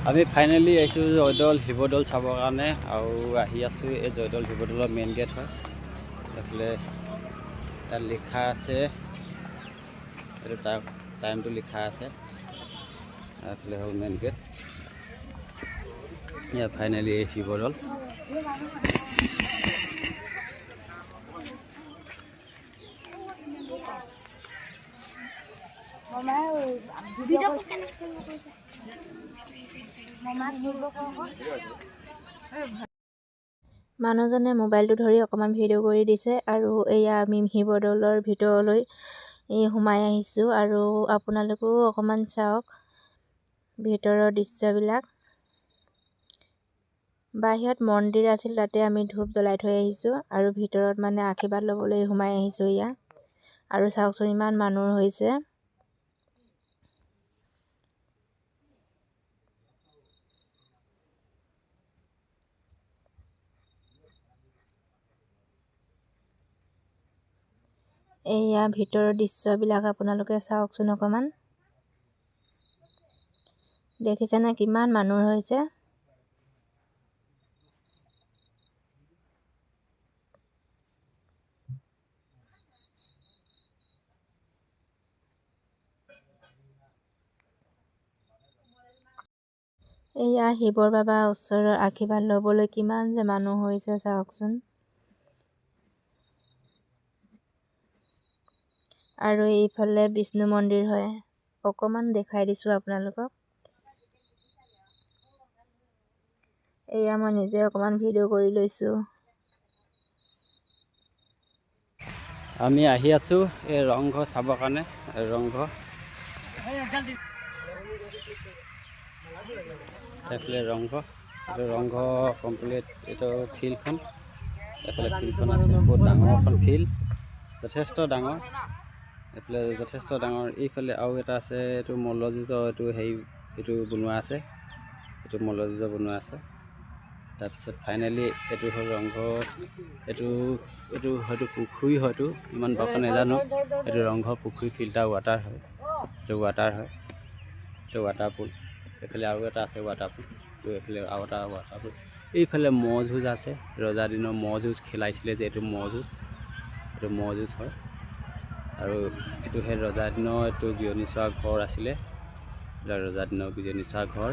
আমি ফাইনেলি আহিছোঁ জয়দৌল শিৱদৌল চাবৰ কাৰণে আৰু আহি আছোঁ এই জয়দৌল শিৱদৌলৰ মেইন গেট হয়। এইফালে তাত লিখা আছে, এইটো টাইমটো লিখা আছে। এইফালে হ'ল মেইন গেট। ইয়াত ফাইনেলি এই শিৱদৌল। মানুহজনে মোবাইলটো ধৰি অকণমান ভিডিঅ' কৰি দিছে আৰু এয়া আমি শিৱদৌলৰ ভিতৰলৈ সোমাই আহিছোঁ আৰু আপোনালোকেও অকণমান চাওক ভিতৰৰ দৃশ্যবিলাক। বাহিৰত মন্দিৰ আছিল, তাতে আমি ধূপ জ্বলাই থৈ আহিছোঁ আৰু ভিতৰত মানে আশীৰ্বাদ ল'বলৈ সোমাই আহিছোঁ এয়া। আৰু চাওকচোন ইমান মানুহ হৈছে। এয়া ভিতৰৰ দৃশ্যবিলাক আপোনালোকে চাওকচোন অকণমান। দেখিছেনে কিমান মানুহ হৈছে? এয়া শিৱৰ বাবা ওচৰৰ আশীৰ্বাদ ল'বলৈ কিমান যে মানুহ হৈছে চাওকচোন। আৰু এইফালে বিষ্ণু মন্দিৰ হয়, অকণমান দেখাই দিছোঁ আপোনালোকক। এয়া মই নিজে অকণমান ভিডিঅ' কৰি লৈছোঁ। আমি আহি আছোঁ এই ৰংঘৰ চাবৰ কাৰণে। ৰংঘৰ এইফালে ৰংঘৰ, এইটো ৰংঘৰ কমপ্লিট। এইটো ফিল্ডখন, এইফালে ফিল্ডখন আছে, বহুত ডাঙৰ এখন ফিল্ড, যথেষ্ট ডাঙৰ। এইফালে যথেষ্ট ডাঙৰ। এইফালে আৰু এটা আছে, এইটো মল্লযুঁজৰ এইটো বনোৱা আছে, এইটো মল্লযুঁজৰ বনোৱা আছে। তাৰপিছত ফাইনেলি এইটো হ'ল ৰংঘৰ। এইটো হয়তো পুখুৰী, হয়তো ইমান ভালকৈ নাজানো। এইটো ৰংঘৰ পুখুৰী, ফিল্টাৰ ৱাটাৰ হয়, এইটো ৱাটাৰ হয়, এইটো ৱাটাৰ পুল। এইফালে আৰু এটা আছে ৱাটাৰ পুল, এইফালে আৰু এটা ৱাটাৰ পুল। এইফালে ম'হ যুঁজ আছে, ৰজা দিনৰ ম'হ যুঁজ খেলাইছিলে যে, এইটো ম'হ যুঁজ, এইটো ম'হ যুঁজ হয়। আৰু এইটো সেই ৰজা দিনৰ এইটো জিৰণি চৰা ঘৰ আছিলে, ৰজা দিনৰ জিৰণি চৰা ঘৰ।